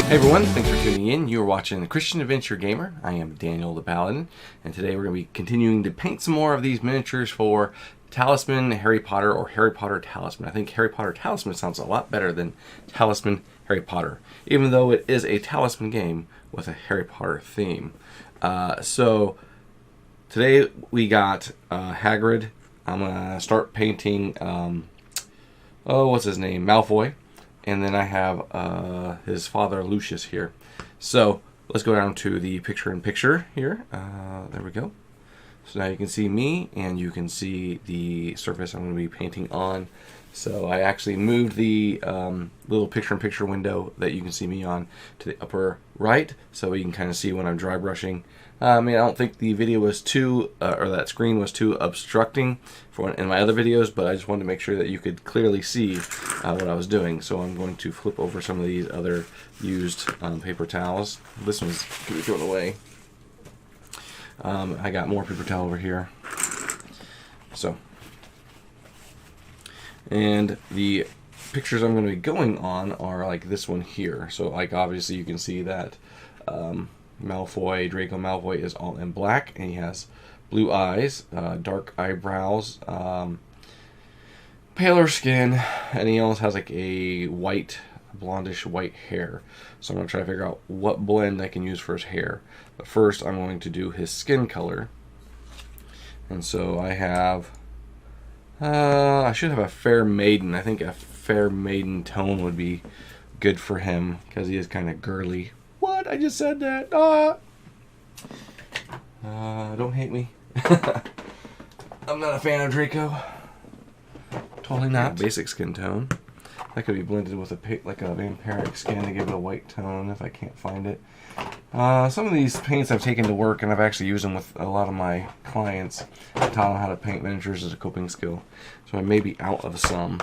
Hey everyone, thanks for tuning in. You're watching The Christian Adventure Gamer. I am Daniel the Paladin, and today we're going to be continuing to paint some more of these miniatures for Talisman Harry Potter, or Harry Potter Talisman. I think Harry Potter Talisman sounds a lot better than Talisman Harry Potter, even though it is a Talisman game with a Harry Potter theme. So today we got Hagrid. I'm going to start painting, what's his name? Malfoy. And then I have his father, Lucius, here. So let's go down to the picture-in-picture here. There we go. So now you can see me, and you can see the surface I'm going to be painting on. So I actually moved the little picture-in-picture window that you can see me on to the upper right, so you can kind of see when I'm dry brushing. I don't think the video was too, or that screen was too obstructing in my other videos, but I just wanted to make sure that you could clearly see what I was doing. So I'm going to flip over some of these other used paper towels. This one's going to be thrown away. I got more paper towel over here. So, and the pictures I'm going to be going on are like this one here. So like obviously you can see that Malfoy, Draco Malfoy, is all in black, and he has blue eyes, dark eyebrows, paler skin, and he almost has like a white, blondish white hair. So I'm going to try to figure out what blend I can use for his hair. But first I'm going to do his skin color. And so I have, I should have a Fair Maiden. I think a Fair Maiden tone would be good for him, because he is kind of girly. What? I just said that. Don't hate me. I'm not a fan of Draco. Totally not. Basic skin tone. That could be blended with a vampiric skin to give it a white tone if I can't find it. Some of these paints I've taken to work, and I've actually used them with a lot of my clients. I taught them how to paint miniatures as a coping skill. So I may be out of some.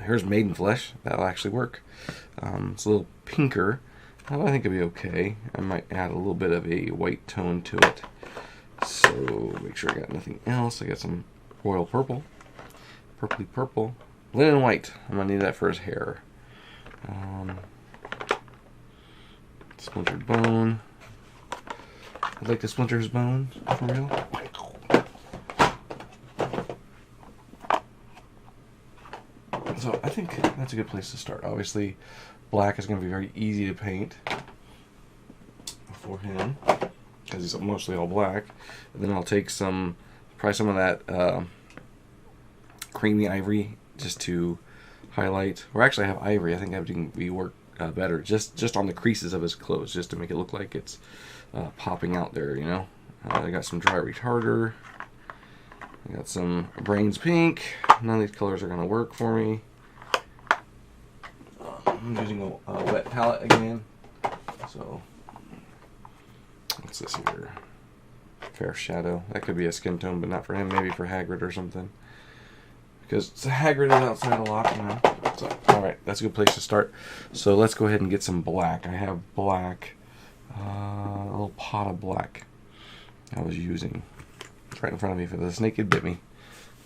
Here's Maiden Flesh. That'll actually work. It's a little pinker. I think it'll be okay. I might add a little bit of a white tone to it. So make sure I got nothing else. I got some royal purple. Purpley purple. Linen white. I'm going to need that for his hair. Splintered bone. I'd like to splinter his bones, for real. So I think that's a good place to start. Obviously, black is going to be very easy to paint for him, because he's mostly all black. And then I'll take probably some of that creamy ivory just to highlight. Or actually I have ivory. I think that would be work better. Just on the creases of his clothes, just to make it look like it's popping out there, you know. I got some dry retarder. I got some Brains Pink. None of these colors are going to work for me. I'm using a wet palette again. So, what's this here? Fair Shadow. That could be a skin tone, but not for him. Maybe for Hagrid or something. Because Hagrid is outside a lot, you know. So, alright, that's a good place to start. So let's go ahead and get some black. I have black. A little pot of black I was using. It's right in front of me for the snake had bit me.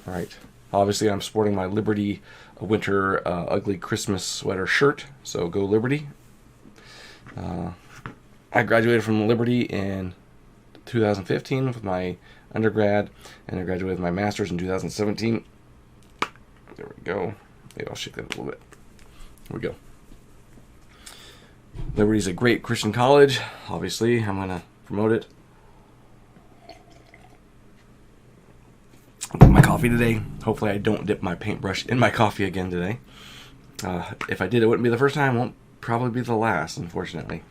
Alright. Obviously I'm sporting my Liberty winter ugly Christmas sweater shirt. So go Liberty. I graduated from Liberty in 2015 with my undergrad, and I graduated with my master's in 2017. There we go. Maybe I'll shake that a little bit. There we go. Liberty's a great Christian college. Obviously, I'm going to promote it. I'll get my coffee today. Hopefully I don't dip my paintbrush in my coffee again today. If I did, it wouldn't be the first time. It won't probably be the last, unfortunately.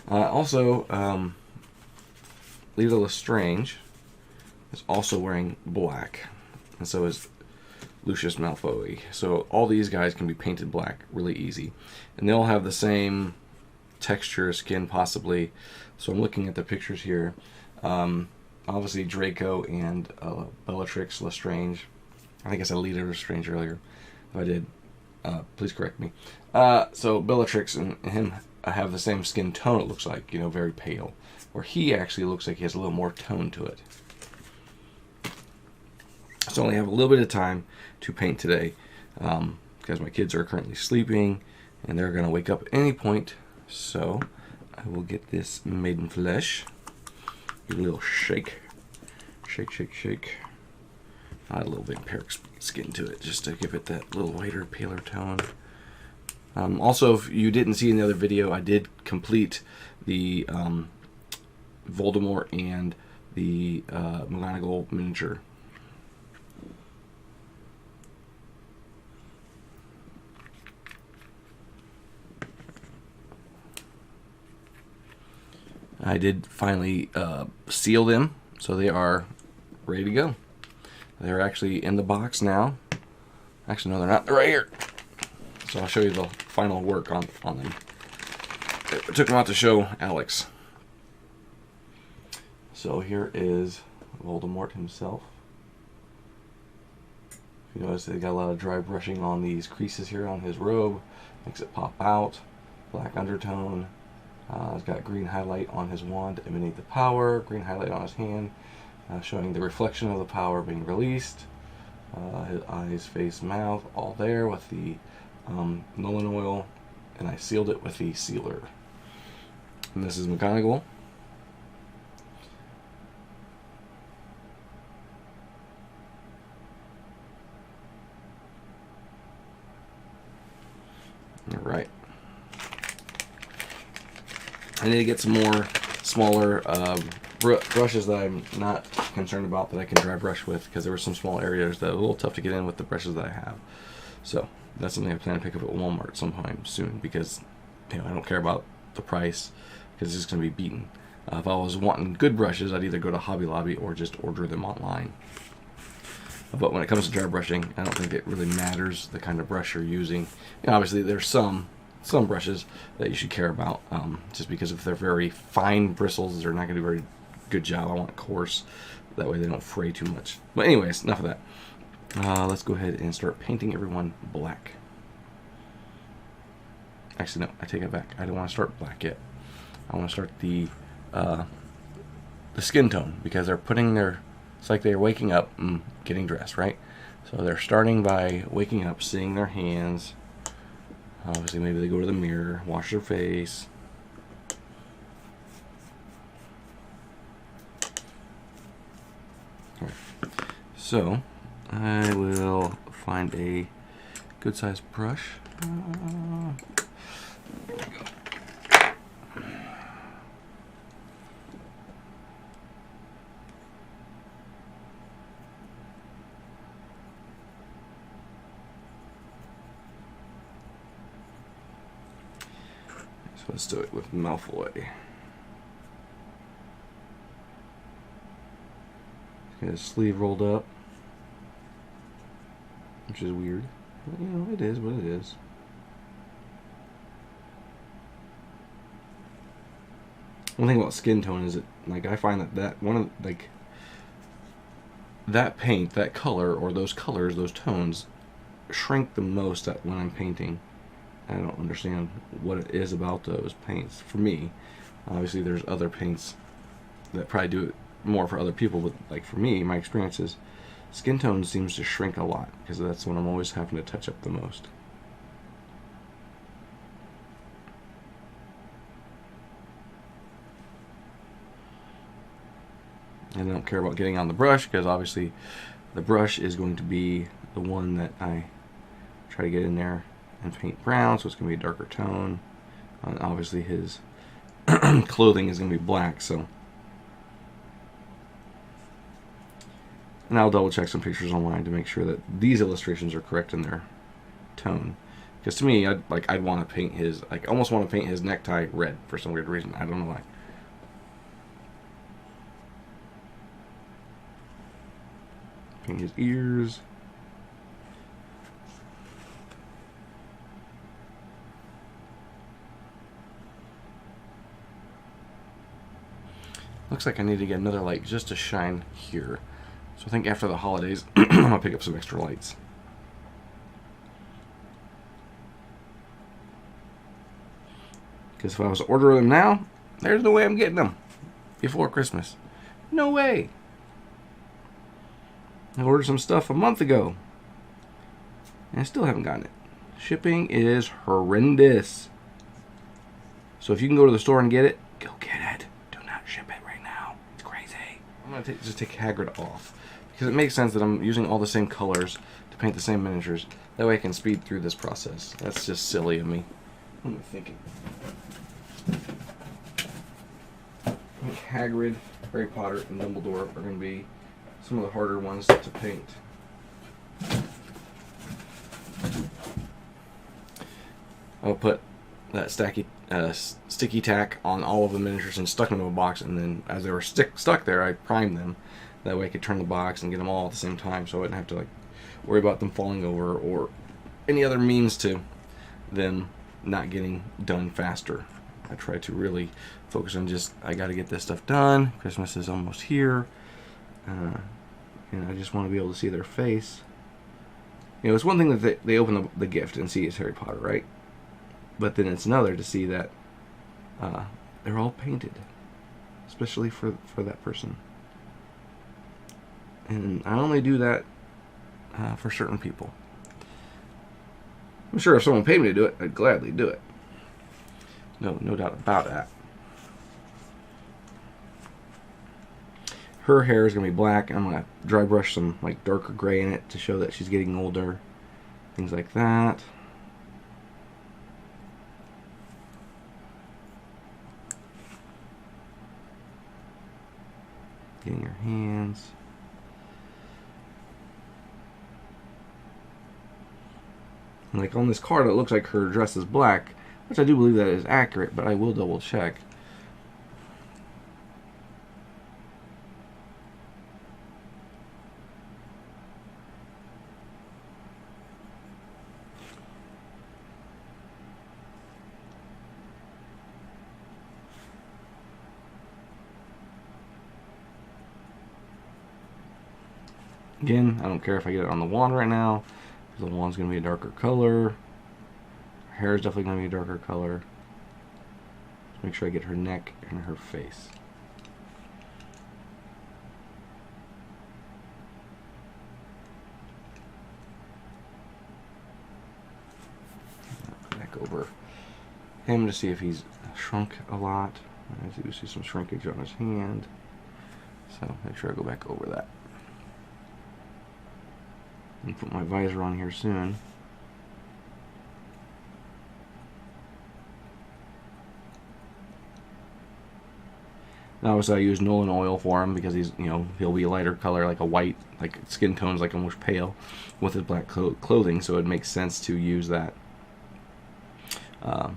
Also, Lita Lestrange is also wearing black. And so is Lucius Malfoy. So all these guys can be painted black really easy. And they all have the same texture, skin possibly. So I'm looking at the pictures here. Obviously Draco and Bellatrix Lestrange. I think I said Lita Lestrange earlier. If I did, please correct me. So Bellatrix and him have the same skin tone, it looks like, you know, very pale. Where he actually looks like he has a little more tone to it. So I only have a little bit of time to paint today, because my kids are currently sleeping, and they're going to wake up at any point. So I will get this made in flesh. Give it a little shake. Shake, shake, shake. Add a little bit of Vampiric skin to it just to give it that little whiter, paler tone. Also, if you didn't see in the other video, I did complete the Voldemort and the McGonagall miniature. I did finally seal them, so they are ready to go. They're actually in the box now. Actually, no, they're not. They're right here. So I'll show you the final work on them. I took them out to show Alex. So here is Voldemort himself. If you notice, they got a lot of dry brushing on these creases here on his robe. Makes it pop out. Black undertone. He's got green highlight on his wand to emanate the power. Green highlight on his hand, showing the reflection of the power being released. His eyes, face, mouth, all there with the Nolan oil, and I sealed it with the sealer. And this is McGonagall. All right. I need to get some more smaller brushes that I'm not concerned about that I can dry brush with, because there were some small areas that are a little tough to get in with the brushes that I have. So that's something I plan to pick up at Walmart sometime soon, because I don't care about the price, because it's just going to be beaten. If I was wanting good brushes, I'd either go to Hobby Lobby or just order them online. But when it comes to dry brushing, I don't think it really matters the kind of brush you're using. Obviously, there's some brushes that you should care about, just because if they're very fine bristles, they're not going to do a very good job. I want coarse, that way they don't fray too much. But anyways, enough of that. Let's go ahead and start painting everyone black. Actually, no, I take it back. I don't want to start black yet. I want to start the skin tone, because they're putting their, it's like they're waking up and getting dressed, right? So they're starting by waking up, seeing their hands. Obviously, maybe they go to the mirror, wash their face. All right. So I will find a good sized brush. There we go. So let's do it with Malfoy. Get his sleeve rolled up, which is weird. But, it is what it is. One thing about skin tone is I find that one of that paint, that color, or those colors, those tones, shrink the most when I'm painting. I don't understand what it is about those paints. For me, obviously there's other paints that probably do it more for other people, but for me, my experience is skin tone seems to shrink a lot, because that's when I'm always having to touch up the most. And I don't care about getting on the brush, because obviously the brush is going to be the one that I try to get in there and paint brown, so it's going to be a darker tone. And obviously his clothing is going to be black, so. And I'll double check some pictures online to make sure that these illustrations are correct in their tone. Because to me, I'd want to paint his, almost want to paint his necktie red for some weird reason. I don't know why. Paint his ears. Looks like I need to get another light just to shine here. So I think after the holidays, I'm going to pick up some extra lights. Because if I was to order them now, there's no way I'm getting them before Christmas. No way. I ordered some stuff a month ago, and I still haven't gotten it. Shipping is horrendous. So if you can go to the store and get it, go get it. Do not ship it right now. It's crazy. I'm going to just take Hagrid off, because it makes sense that I'm using all the same colors to paint the same miniatures. That way I can speed through this process. That's just silly of me. What am I thinking? I think Hagrid, Harry Potter, and Dumbledore are going to be some of the harder ones to paint. I'll put that sticky tack on all of the miniatures and stuck them in a box, and then as they were stuck there, I primed them. That way I could turn the box and get them all at the same time, so I wouldn't have to worry about them falling over or any other means to them not getting done faster. I try to really focus on just, I got to get this stuff done. Christmas is almost here. And I just want to be able to see their face. It's one thing that they open the gift and see it's Harry Potter, right? But then it's another to see that they're all painted, especially for that person. And I only do that for certain people. I'm sure if someone paid me to do it, I'd gladly do it. No doubt about that. Her hair is going to be black. I'm going to dry brush some darker gray in it to show that she's getting older. Things like that. Getting her hands. And on this card, it looks like her dress is black, which I do believe that is accurate, but I will double check. Again, I don't care if I get it on the wand right now, because the wand's going to be a darker color. Her hair is definitely going to be a darker color. Just make sure I get her neck and her face. Back over him to see if he's shrunk a lot. I do see some shrinkage on his hand, so make sure I go back over that. And put my visor on here soon. Now, obviously, I use Nolan oil for him because he's, he'll be a lighter color, like a white, skin tone's almost pale with his black clothing, so it makes sense to use that that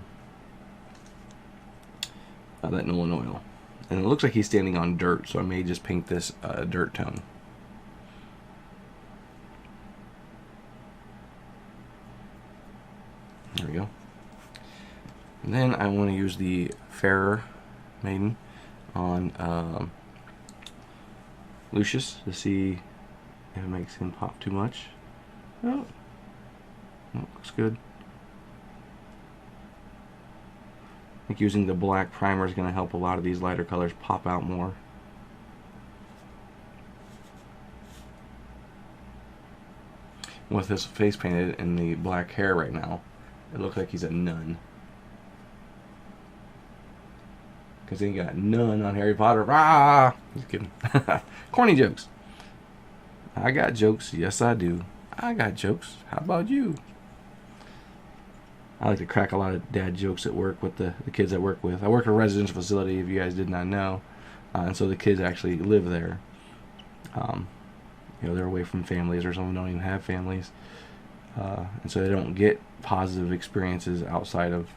Nolan oil. And it looks like he's standing on dirt, so I may just paint this dirt tone. There we go. And then I want to use the Fairer Maiden on Lucius to see if it makes him pop too much. Oh, looks good. I think using the black primer is going to help a lot of these lighter colors pop out more. With his face painted and the black hair right now, it looks like he's a nun. Because he got nun on Harry Potter. Ah! Just kidding. Corny jokes. I got jokes. Yes, I do. I got jokes. How about you? I like to crack a lot of dad jokes at work with the kids I work with. I work at a residential facility, if you guys did not know. And so the kids actually live there. They're away from families, or some of them don't even have families. And so they don't get positive experiences outside of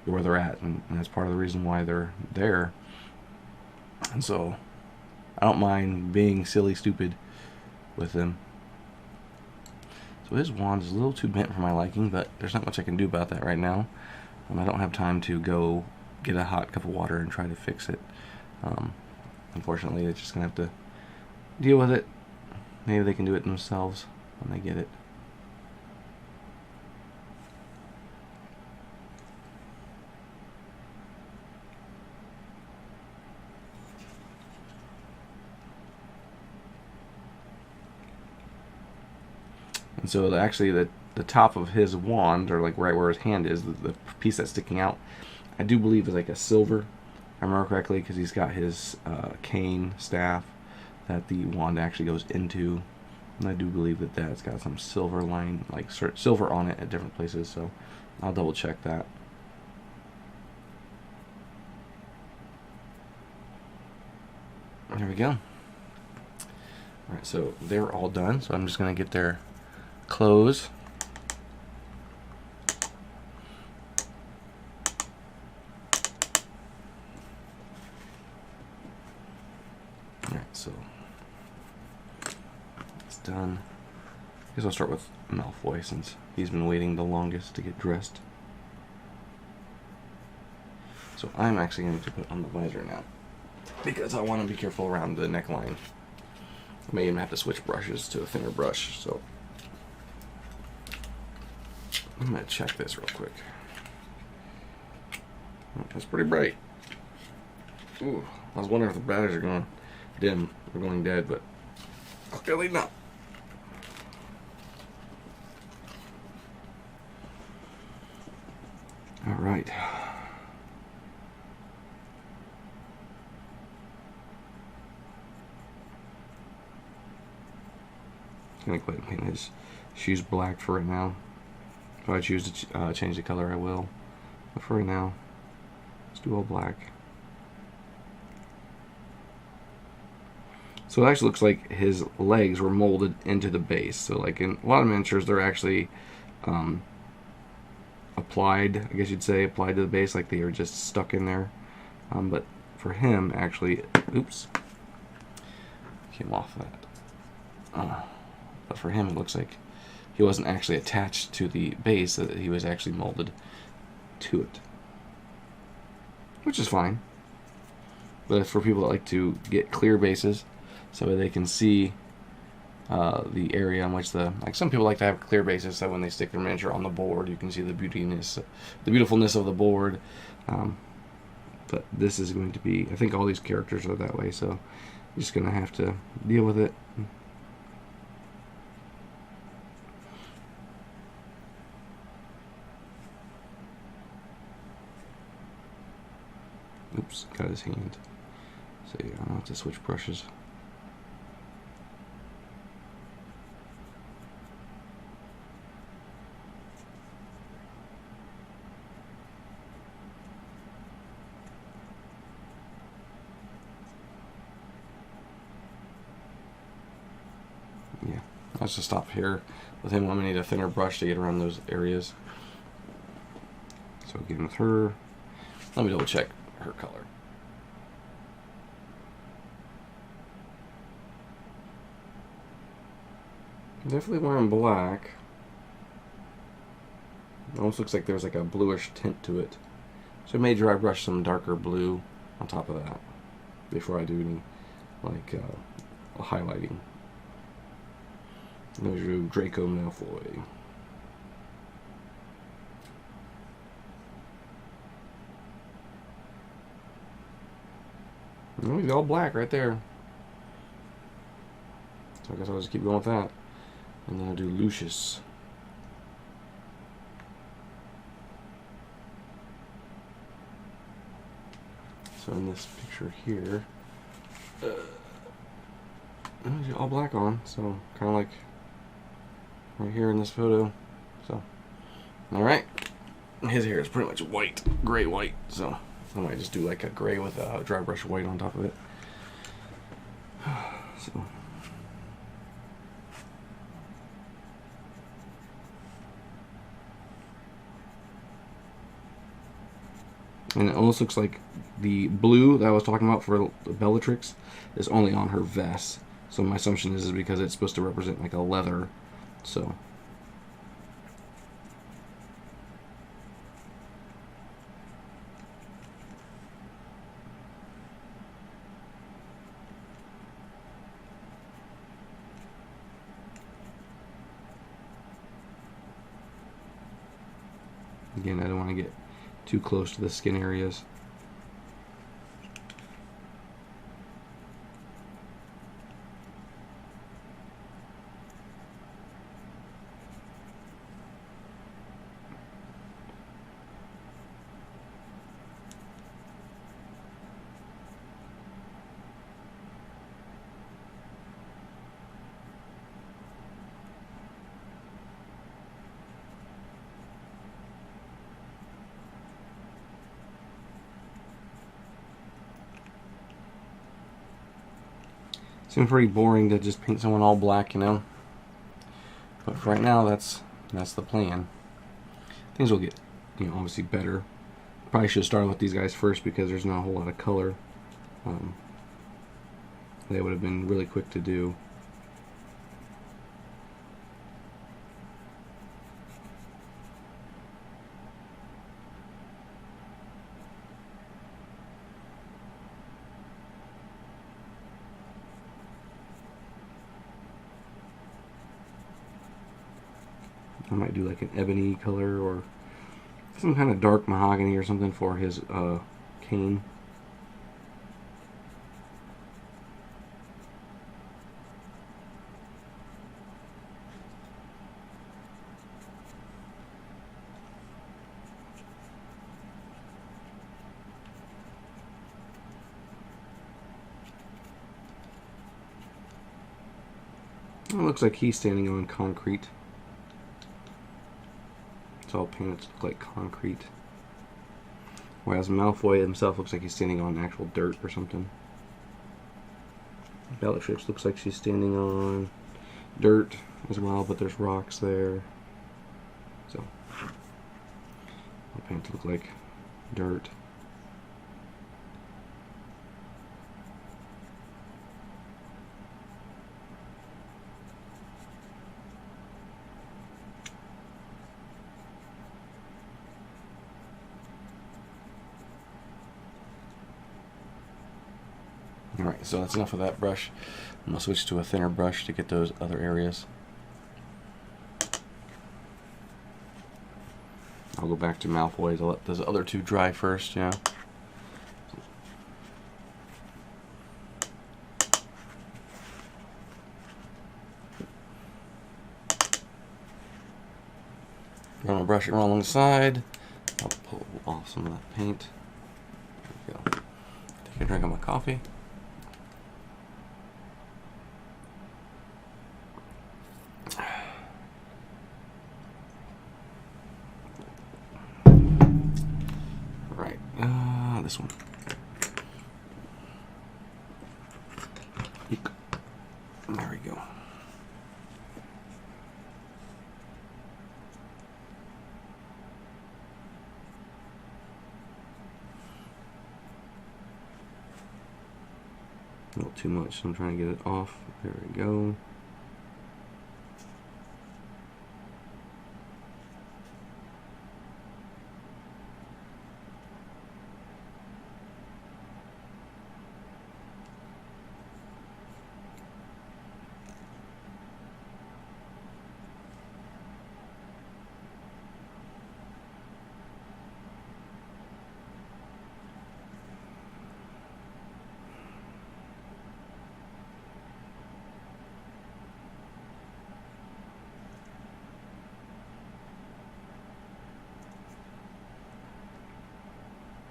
where they're at, and that's part of the reason why they're there. And so I don't mind being silly stupid with them. So his wand is a little too bent for my liking, but there's not much I can do about that right now. I don't have time to go get a hot cup of water and try to fix it. Unfortunately, they're just going to have to deal with it. Maybe they can do it themselves when they get it. And so actually the the top of his wand, or like right where his hand is, the piece that's sticking out, I do believe is like a silver. I remember correctly because he's got his cane staff that the wand actually goes into, and I do believe that that's got some silver line, like silver on it at different places. So I'll double check that. There we go. Alright, so they're all done. So I'm just going to get their clothes. Alright, so it's done. I guess I'll start with Malfoy since he's been waiting the longest to get dressed. So I'm actually going to put on the visor now, because I want to be careful around the neckline. I may even have to switch brushes to a thinner brush, so I'm going to check this real quick. That's pretty bright. Ooh, I was wondering if the batteries are going dim or going dead, but clearly not. All right. I'm going to go ahead and paint his shoes black for right now. If I choose to change the color, I will. But for right now, let's do all black. So it actually looks like his legs were molded into the base. So like in a lot of miniatures, they're actually applied, I guess you'd say, applied to the base, like they are just stuck in there. But for him, actually, oops, came off that. But for him, it looks like he wasn't actually attached to the base, that he was actually molded to it. Which is fine. But for people that like to get clear bases, so they can see the area in which like some people like to have clear bases, so when they stick their miniature on the board, you can see the beautifulness of the board. But this is going to be, I think all these characters are that way, so you're just going to have to deal with it. Oops, got his hand. So yeah, I'll have to switch brushes. Yeah, let's just stop here with him. I'm going to need a thinner brush to get around those areas. So again with her, let me double check her color. Definitely wearing black. It almost looks like there's like a bluish tint to it. So I may dry brush some darker blue on top of that before I do any like highlighting. There's your Draco Malfoy. Oh, he's all black right there. So I guess I'll just keep going with that. And then I'll do Lucius. So in this picture here, he's all black on, so kind of like right here in this photo. So, alright. His hair is pretty much white, gray white, so I might just do like a gray with a dry brush white on top of it. So. And it almost looks like the blue that I was talking about for Bellatrix is only on her vest. So my assumption is because it's supposed to represent like a leather. So. Again, I don't want to get too close to the skin areas. Seems pretty boring to just paint someone all black, you know. But for right now, that's the plan. Things will get, you know, obviously better. Probably should have started with these guys first because there's not a whole lot of color. They would have been really quick to do. I might do like an ebony color or some kind of dark mahogany or something for his cane. It looks like he's standing on concrete. It's all painted to look like concrete. Whereas Malfoy himself looks like he's standing on actual dirt or something. Bellatrix looks like she's standing on dirt as well, but there's rocks there. So, I'll paint to look like dirt. Alright, so that's enough of that brush. I'm going to switch to a thinner brush to get those other areas. I'll go back to Malfoy's. I'll let those other two dry first, yeah. Run my brush along the side. I'll pull off some of that paint. There we go. Take a drink of my coffee. This one. There we go. A little too much, so I'm trying to get it off. There we go.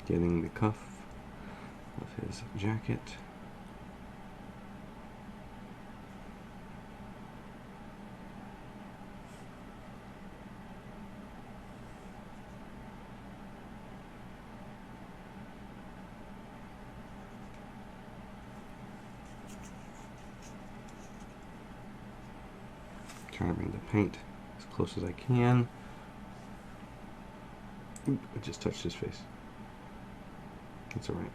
Getting the cuff of his jacket. Trying to bring the paint as close as I can. Oop, I just touched his face. That's alright.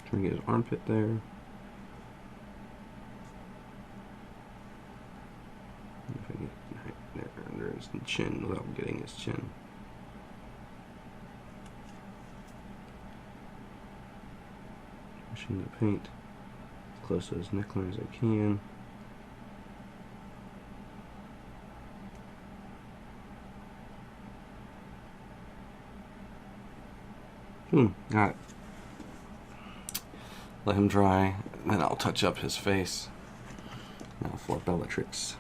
Trying to get his armpit there. If I get right there under his chin without getting his chin. Pushing the paint as close to his neckline as I can. Got it. Let him dry, and then I'll touch up his face. Now for Bellatrix.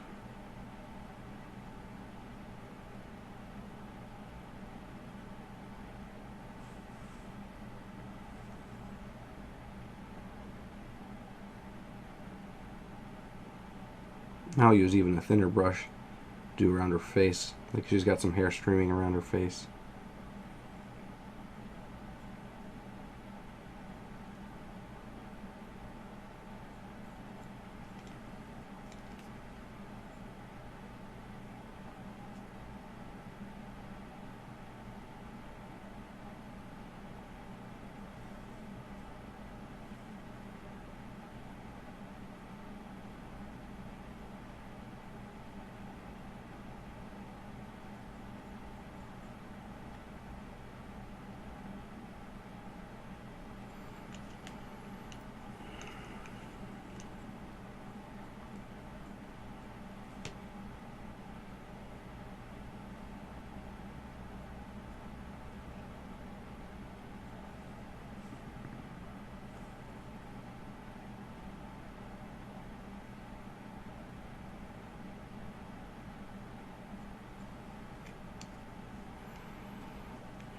I'll use even a thinner brush do around her face. Like she's got some hair streaming around her face.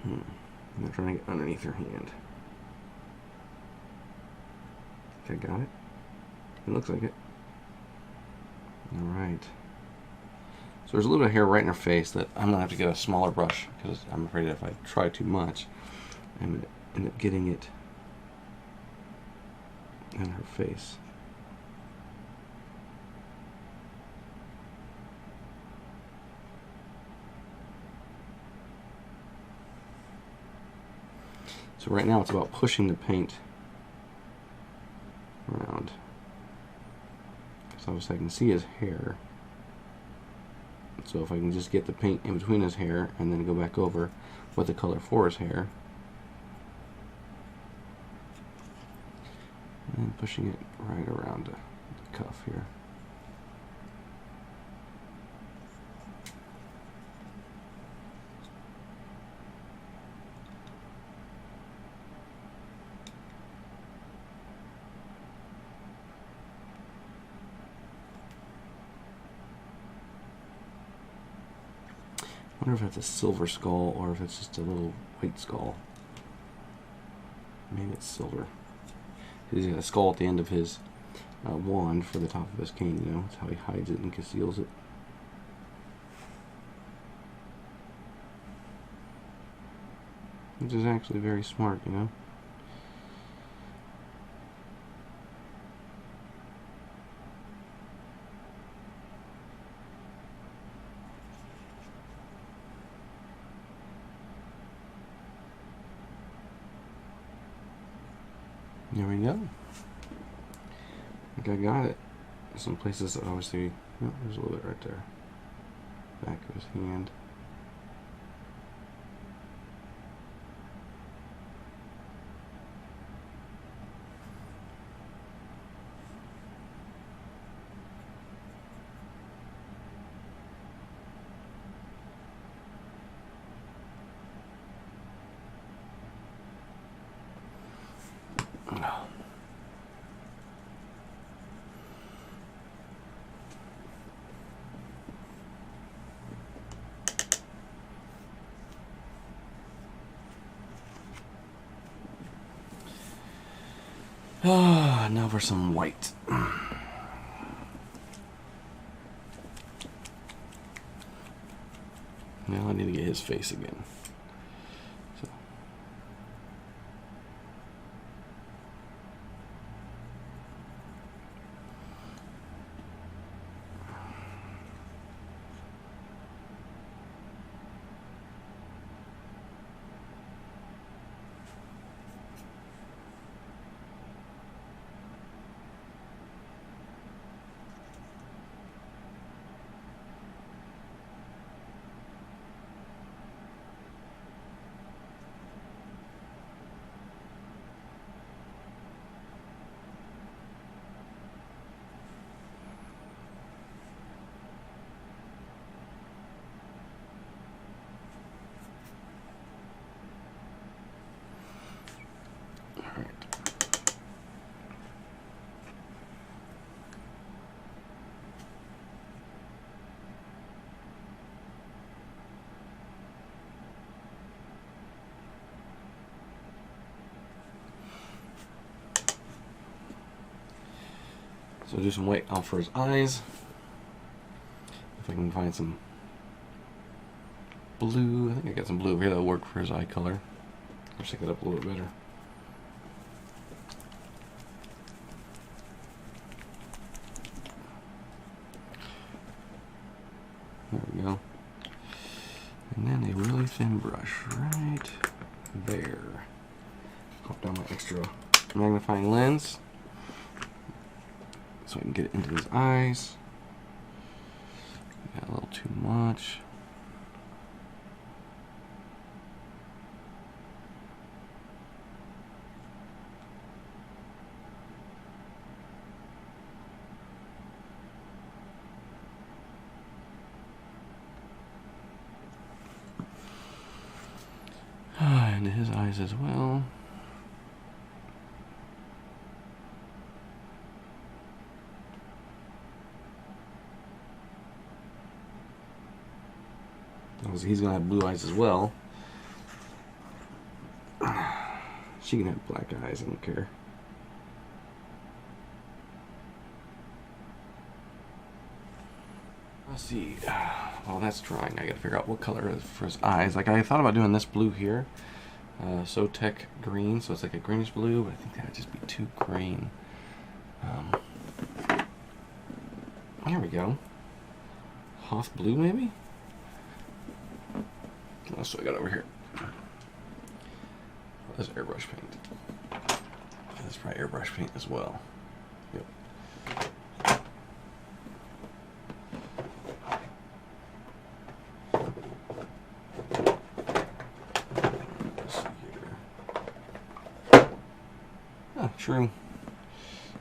I'm trying to get underneath her hand. Okay, got it. It looks like it. Alright. So there's a little bit of hair right in her face that I'm going to have to get a smaller brush, because I'm afraid if I try too much, I'm going to end up getting it in her face. So right now it's about pushing the paint around. So obviously I can see his hair. So if I can just get the paint in between his hair and then go back over with the color for his hair. And pushing it right around the cuff here. I wonder if that's a silver skull or if it's just a little white skull. Maybe it's silver. He's got a skull at the end of his wand for the top of his cane, you know. That's how he hides it and conceals it. Which is actually very smart, you know. There we go. I think I got it. Some places that obviously, oh, there's a little bit right there. Back of his hand. Now for some white. Now I need to get his face again. So. So do some white out for his eyes. If I can find some blue. I think I got some blue over here that'll work for his eye color. I'll shake it up a little bit better. There we go. And then a really thin brush right there. Pop down my extra magnifying lens so I can get it into his eyes. Got a little too much. Into his eyes as well. He's gonna have blue eyes as well. She can have black eyes, I don't care. Let's see. While that's drying, I gotta figure out what color is for his eyes. Like, I thought about doing this blue here. Tech green, so it's like a greenish blue, but I think that would just be too green. There we go. Hoth blue, maybe? What else do I got over here? Oh, that's airbrush paint. That's probably airbrush paint as well. Yep.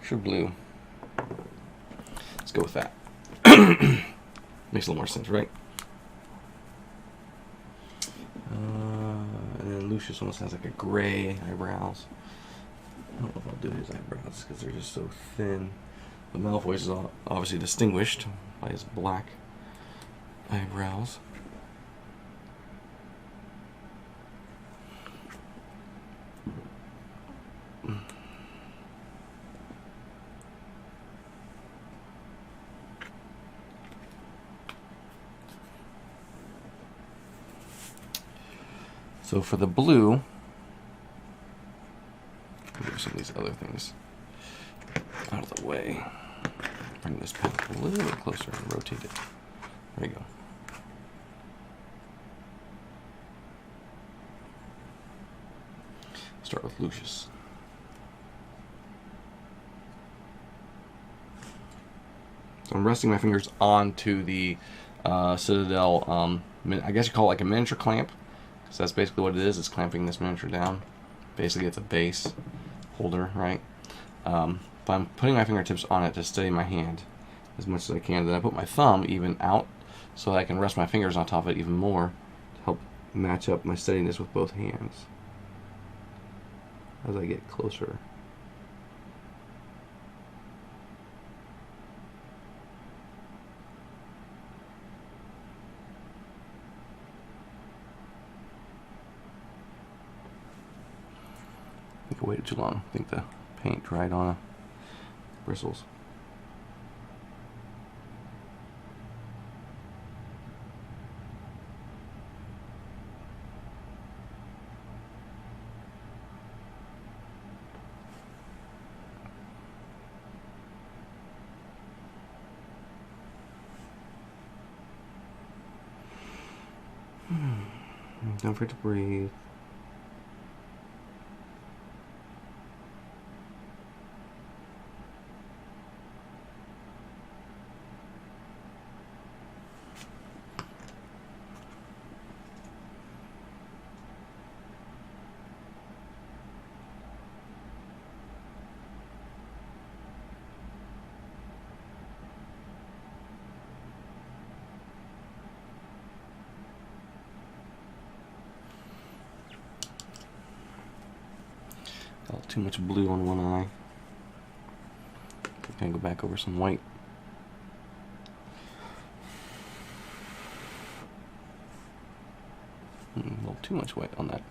True blue. Let's go with that. Makes a little more sense, right? And then Lucius almost has like a gray eyebrows. I don't know if I'll do his eyebrows because they're just so thin. But Malfoy's is obviously distinguished by his black eyebrows. So for the blue, I'll do some of these other things out of the way. Bring this pen a little bit closer and rotate it. There you go. Start with Lucius. So I'm resting my fingers onto the Citadel, I guess you call it like a miniature clamp. So that's basically what it is. It's clamping this miniature down. Basically, it's a base holder, right? But I'm putting my fingertips on it to steady my hand as much as I can. Then I put my thumb even out so that I can rest my fingers on top of it even more to help match up my steadiness with both hands as I get closer. I think I waited too long. I think the paint dried on the bristles. Don't forget to breathe. Got too much blue on one eye. I'm gonna go back over some white. A little too much white on that.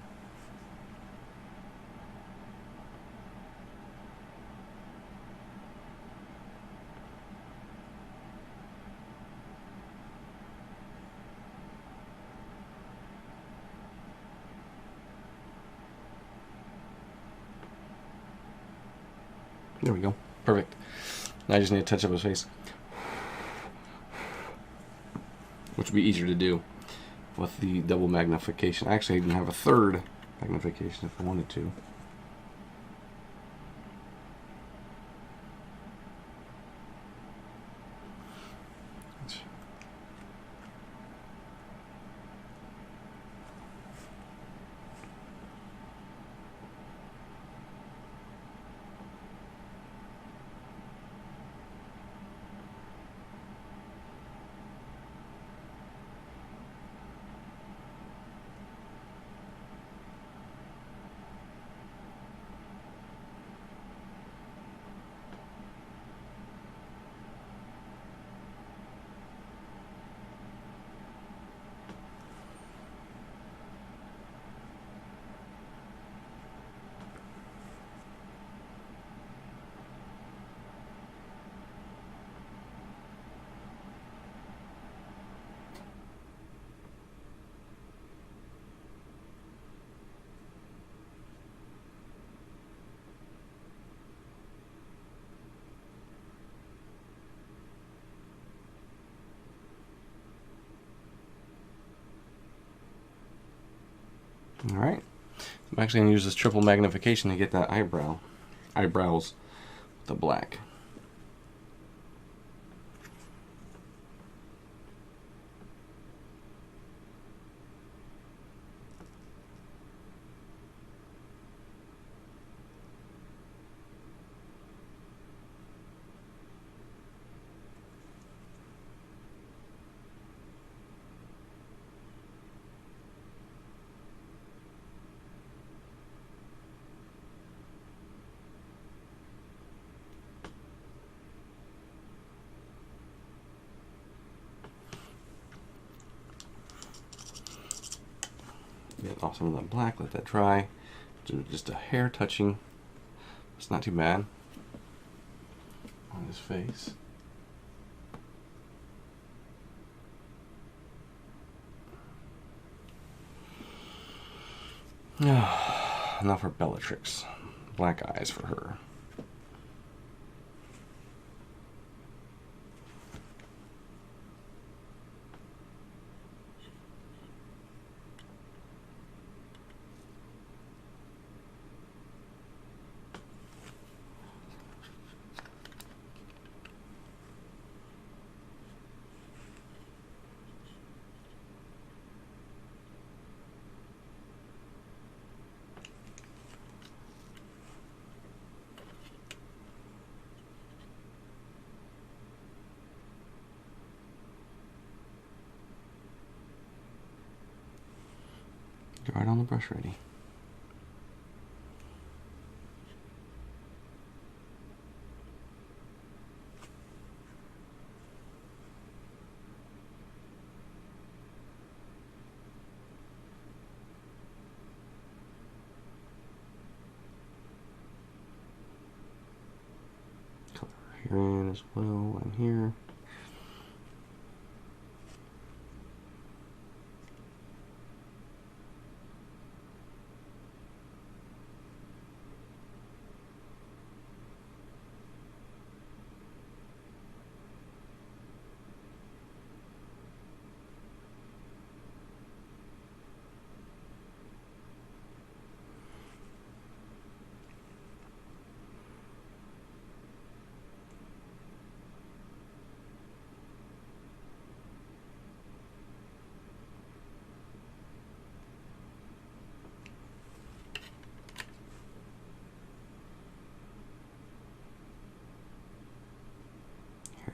There we go. Perfect. Now I just need to touch up his face, which would be easier to do with the double magnification. I actually even have a third magnification if I wanted to. All right. I'm actually going to use this triple magnification to get that eyebrows with the black. Get off some of that black, let that dry. Do just a hair touching. It's not too bad on his face. Now for Bellatrix. Black eyes for her. Right on the brush ready. Color here in as well, and here.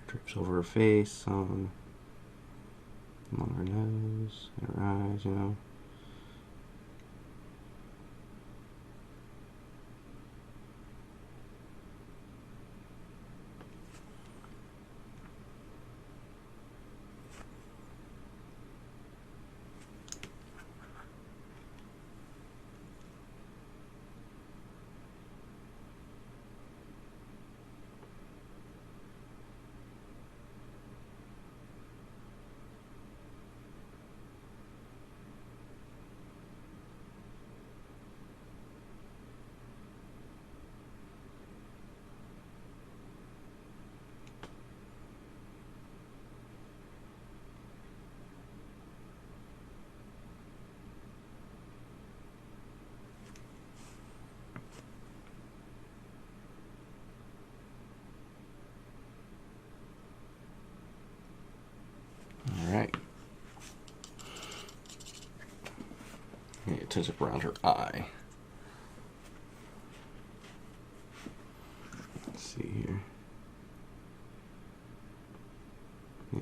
Drips over her face, along her nose, and her eyes, you know. touch up around her eye. Let's see here. Yeah.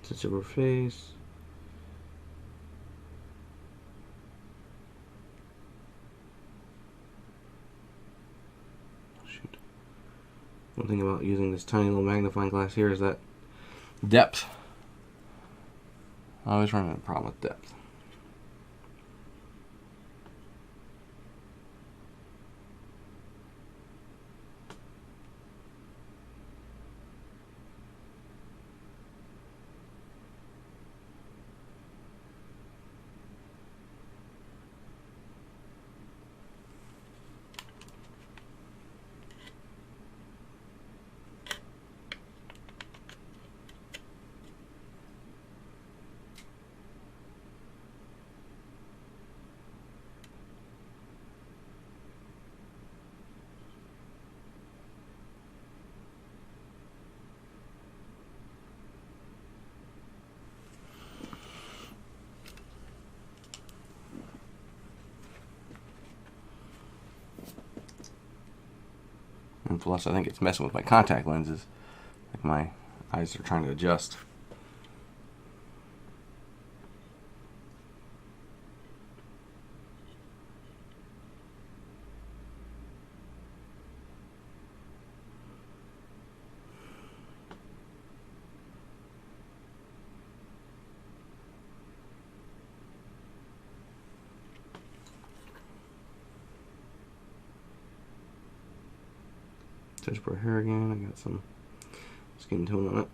Touch up her face. Shoot. One thing about using this tiny little magnifying glass here is that depth. I always run into a problem with depth. And plus, I think it's messing with my contact lenses. Like my eyes are trying to adjust. Touch up her hair again. I got some skin tone on it.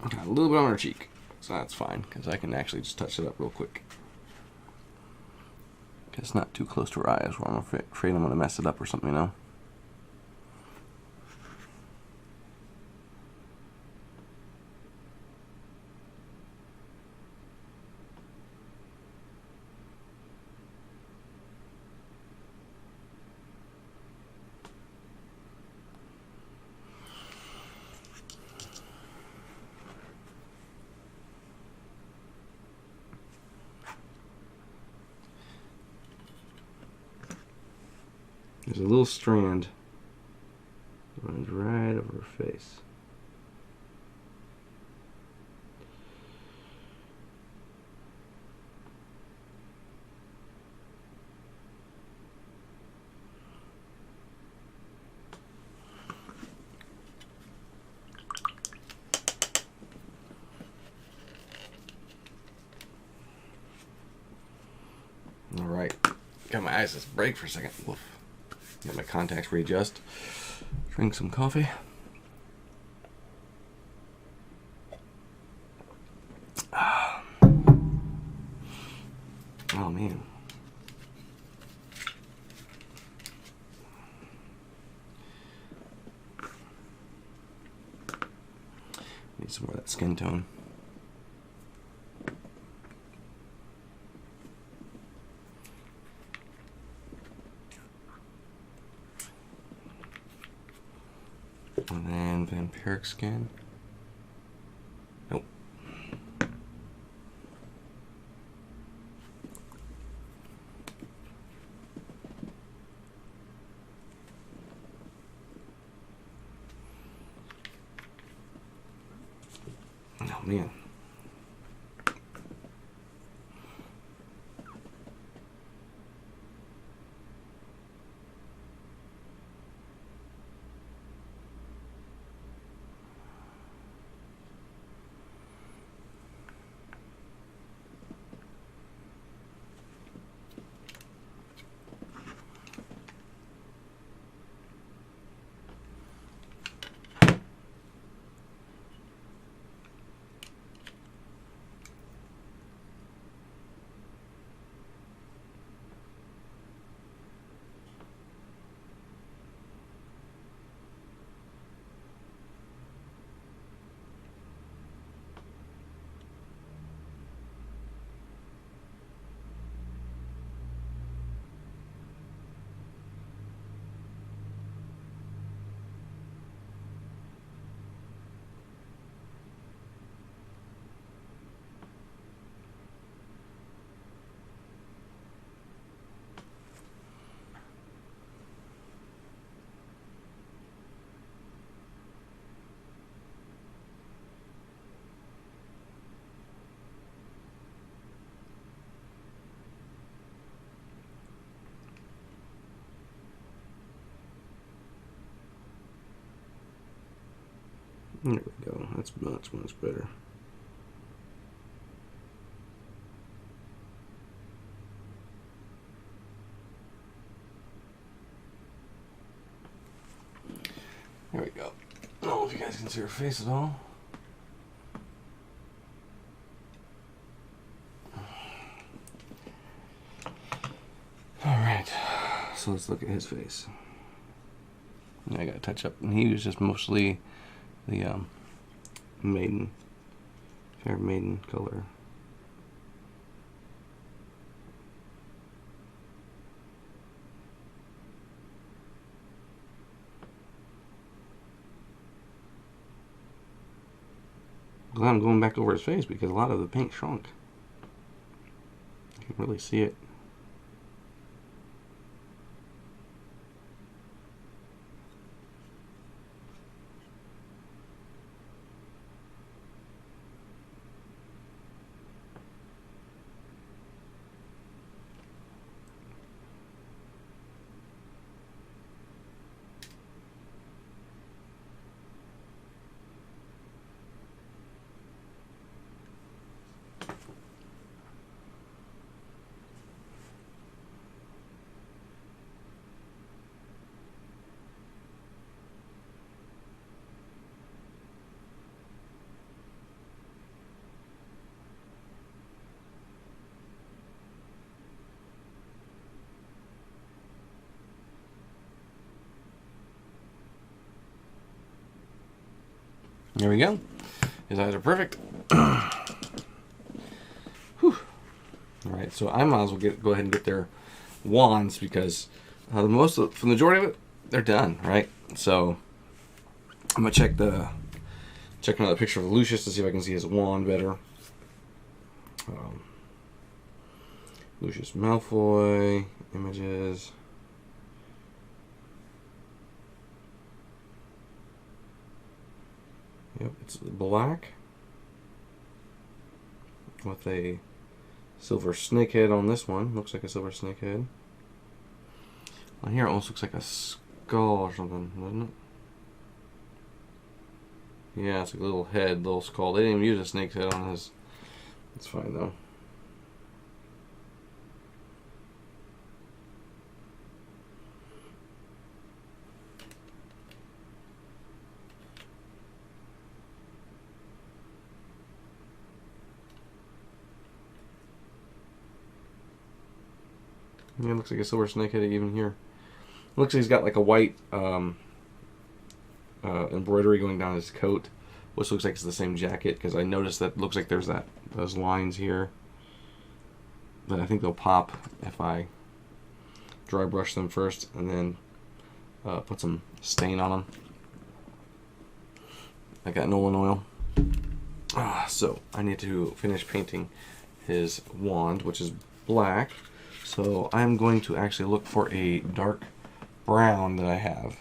Got a little bit on her cheek, so that's fine, because I can actually just touch it up real quick. It's not too close to her eyes where I'm afraid I'm going to mess it up or something, you know? There's a little strand that runs right over her face. All right, got my eyes just break for a second. Woof. Get my contacts readjust. Drink some coffee. Oh man. Need some more of that skin tone. And then vampiric skin. Nope. Oh man. There we go. That's much, much better. There we go. I don't know if you guys can see her face at all. Alright, so let's look at his face. I got to touch up, and he was just mostly the maiden, fair maiden color. Glad I'm going back over his face because a lot of the paint shrunk. You can really see it. There we go. His eyes are perfect. Whew. All right, so I might as well go ahead and get their wands because for the majority of it, they're done, right? So I'm gonna check another picture of Lucius to see if I can see his wand better. Lucius Malfoy images. Yep, it's black with a silver snake head on this one. Looks like a silver snake head. On here it almost looks like a skull or something, doesn't it? Yeah, it's like a little head, little skull. They didn't even use a snake's head on his. It's fine though. Yeah, it looks like a silver snake head even here. It looks like he's got like a white embroidery going down his coat, which looks like it's the same jacket, because I noticed that looks like there's those lines here that I think they'll pop if I dry brush them first and then put some stain on them. I got Nolan oil. So I need to finish painting his wand, which is black. So I'm going to actually look for a dark brown that I have.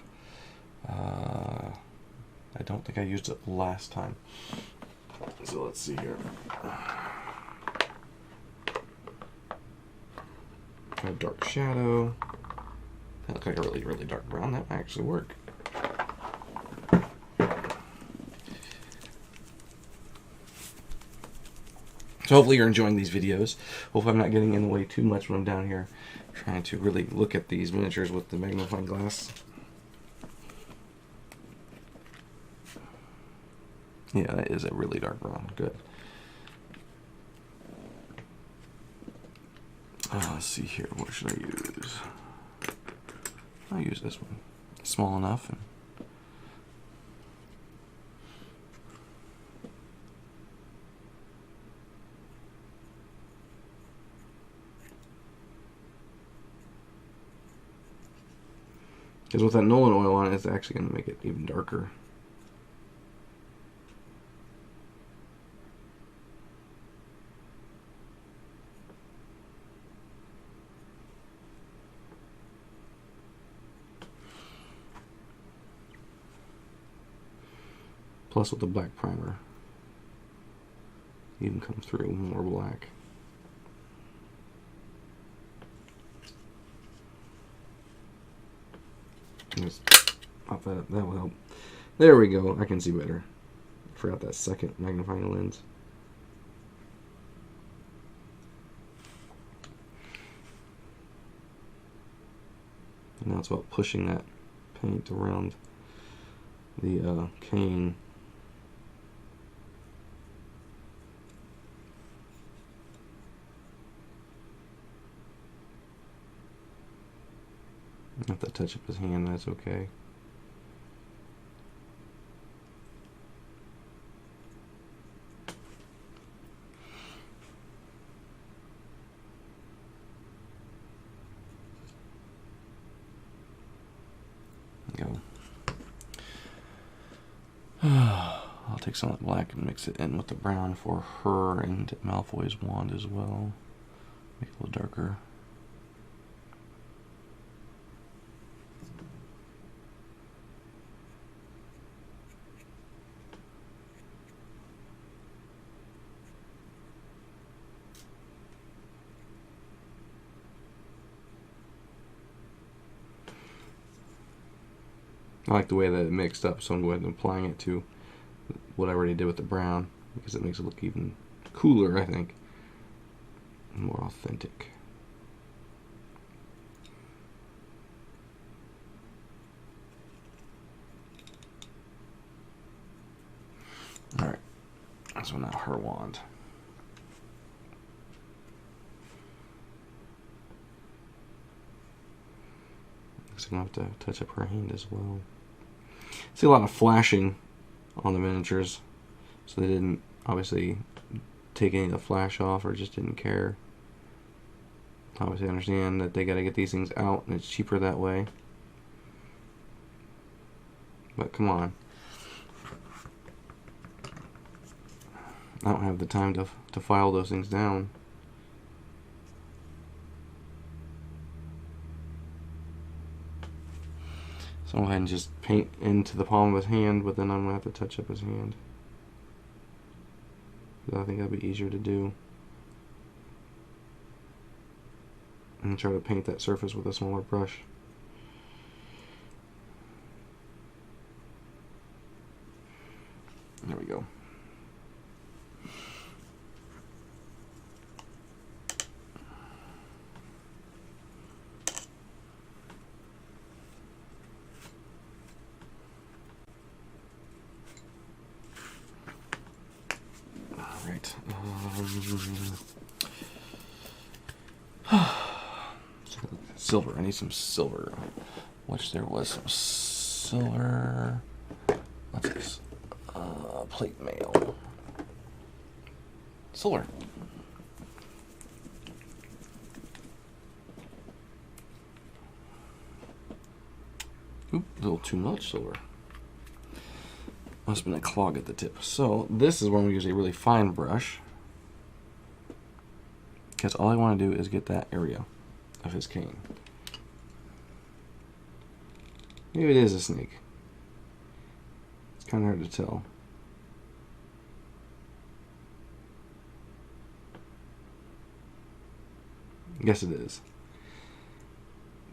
I don't think I used it last time. So let's see here. A dark shadow. That looks like a really, really dark brown. That might actually work. So hopefully you're enjoying these videos. Hopefully I'm not getting in the way too much when I'm down here trying to really look at these miniatures with the magnifying glass. Yeah, that is a really dark brown. Good. Let's see here. What should I use? I'll use this one. Small enough. Because with that Nolan oil on it, it's actually going to make it even darker. Plus with the black primer, even comes through more black. Just pop that will help. There we go. I can see better. Forgot that second magnifying lens. And now it's about pushing that paint around the cane. If that touch up his hand, that's okay. Go. I'll take some of that black and mix it in with the brown for her and Malfoy's wand as well. Make it a little darker. I like the way that it mixed up, so I'm going to go ahead and applying it to what I already did with the brown, because it makes it look even cooler, I think, and more authentic. Alright, so now her wand. Looks like I'm going to have to touch up her hand as well. See a lot of flashing on the miniatures, so they didn't obviously take any of the flash off or just didn't care. Obviously I understand that they got to get these things out and it's cheaper that way, but come on, I don't have the time to file those things down. So I'll go ahead and just paint into the palm of his hand, but then I'm going to have to touch up his hand. because I think that'd be easier to do. And try to paint that surface with a smaller brush. There we go. Alright. Silver. I need some silver. Wish there was some silver. What's this? Plate mail. Silver. Oop, a little too much silver. Must have been a clog at the tip. So this is when we use a really fine brush, because all I want to do is get that area of his cane. Maybe it is a snake. It's kind of hard to tell. I guess it is.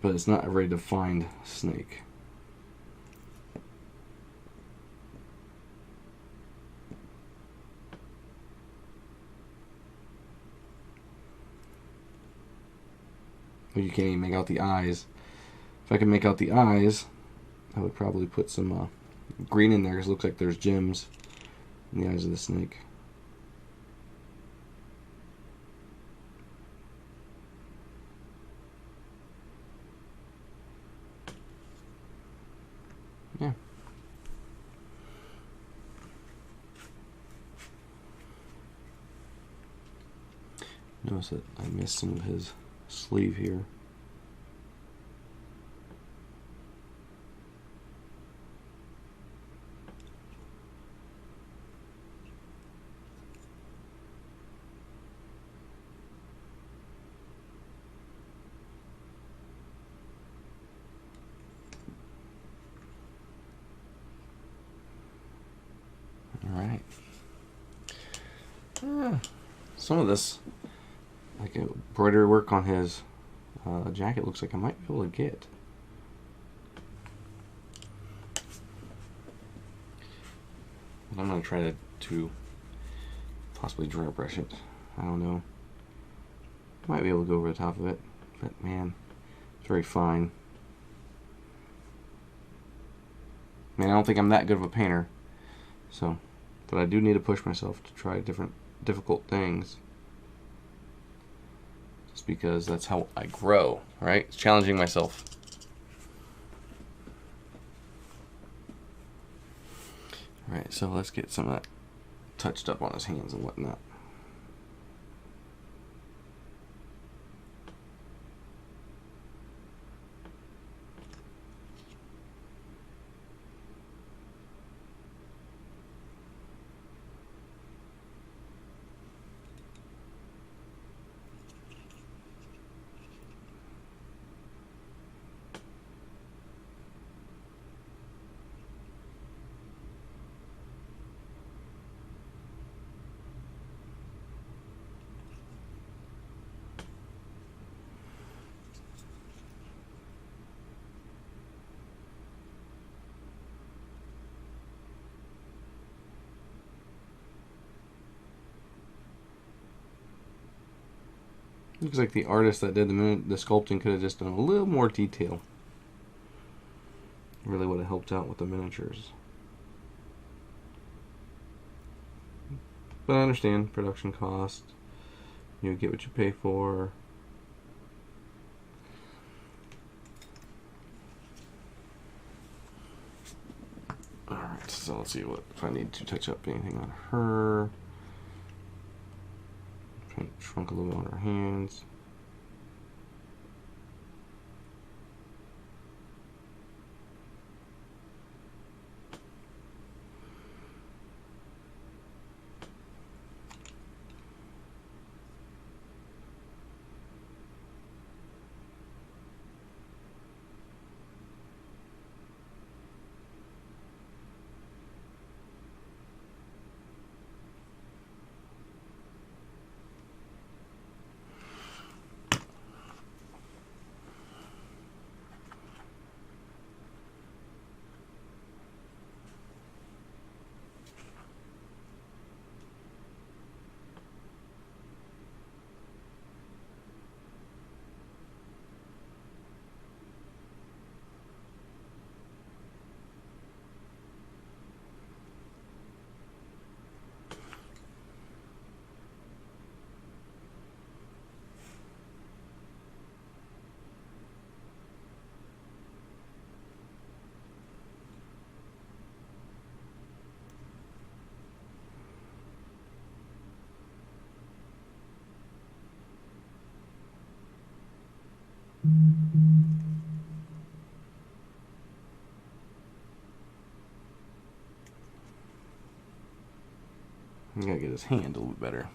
But it's not a very defined snake. You can't even make out the eyes. If I could make out the eyes, I would probably put some green in there, because it looks like there's gems in the eyes of the snake. Yeah. Notice that I missed some of his sleeve here. Alright. Some of this, like embroidery work on his jacket, looks like I might be able to get. But I'm going to try to possibly dry brush it. I don't know. Might be able to go over the top of it, but man, it's very fine. Man, I don't think I'm that good of a painter, so, but I do need to push myself to try different difficult things, just because that's how I grow, right? It's challenging myself. Alright, so let's get some of that touched up on his hands and whatnot. Looks like the artist that did the sculpting could have just done a little more detail. Really would have helped out with the miniatures. But I understand production cost. You get what you pay for. Alright, so let's see what if I need to touch up anything on her. Shrunk a little bit on her hands. I gotta get his hand a little bit better.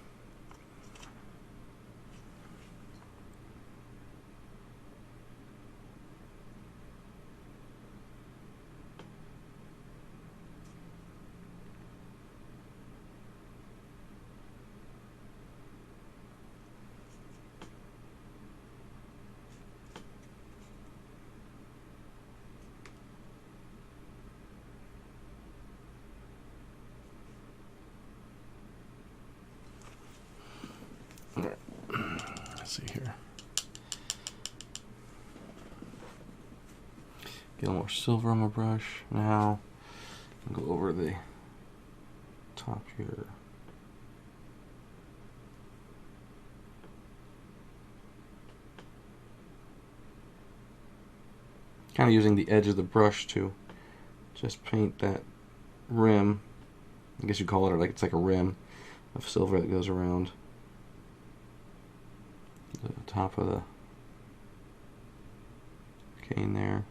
Alright, let's see here. Get a little more silver on my brush now. I'll go over the top here. Kind of using the edge of the brush to just paint that rim. I guess you call it, or like it's like a rim of silver that goes around the top of the cane there.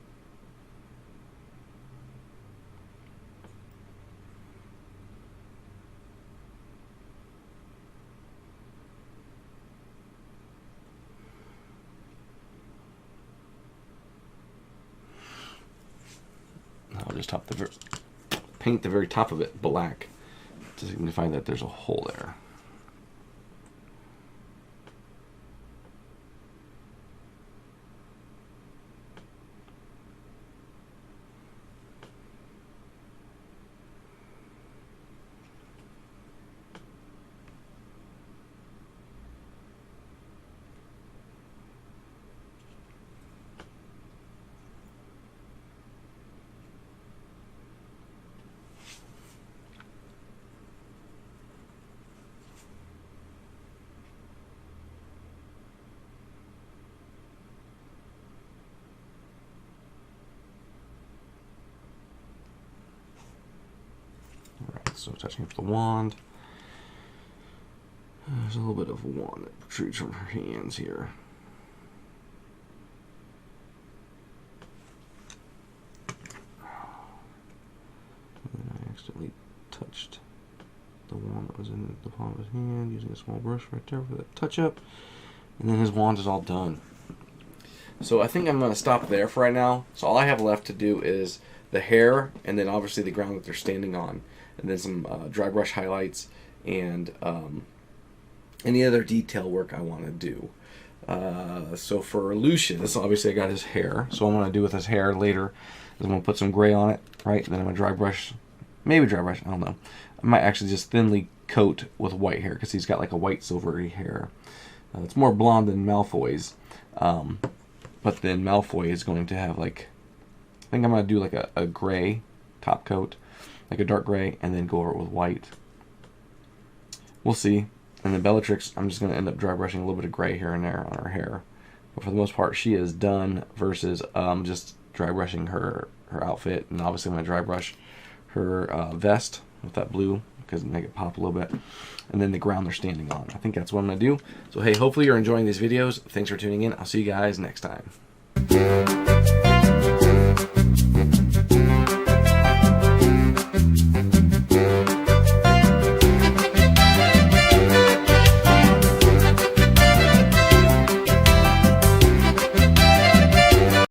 I'll just paint the very top of it black to signify that there's a hole there. So touching up the wand. There's a little bit of a wand that protrudes from her hands here. And I accidentally touched the wand that was in the palm of his hand using a small brush right there for that touch up. And then his wand is all done. So I think I'm going to stop there for right now. So all I have left to do is the hair and then obviously the ground that they're standing on. And then some dry brush highlights and any other detail work I want to do. So for Lucius, obviously I got his hair. So what I'm going to do with his hair later is I'm going to put some gray on it, right? And then I'm going to dry brush, maybe dry brush, I don't know. I might actually just thinly coat with white hair because he's got like a white silvery hair. It's more blonde than Malfoy's. But then Malfoy is going to have like, I think I'm going to do like a gray top coat, like a dark gray, and then go over it with white. We'll see. And then Bellatrix, I'm just going to end up dry brushing a little bit of gray here and there on her hair. But for the most part, she is done versus just dry brushing her outfit. And obviously I'm going to dry brush her vest with that blue because make it pop a little bit. And then the ground they're standing on. I think that's what I'm going to do. So hey, hopefully you're enjoying these videos. Thanks for tuning in. I'll see you guys next time.